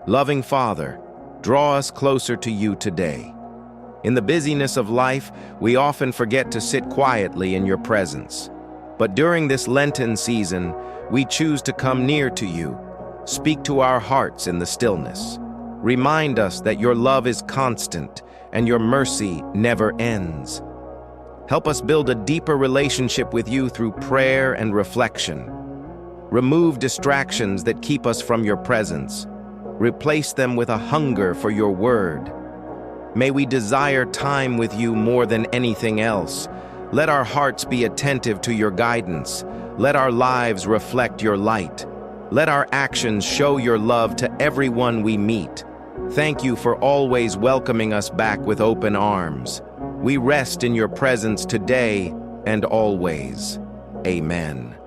Loving Father, draw us closer to you today. In the busyness of life, we often forget to sit quietly in your presence. But during this Lenten season, we choose to come near to you. Speak to our hearts in the stillness. Remind us that your love is constant and your mercy never ends. Help us build a deeper relationship with you through prayer and reflection. Remove distractions that keep us from your presence. Replace them with a hunger for your word. May we desire time with you more than anything else. Let our hearts be attentive to your guidance. Let our lives reflect your light. Let our actions show your love to everyone we meet. Thank you for always welcoming us back with open arms. We rest in your presence today and always. Amen.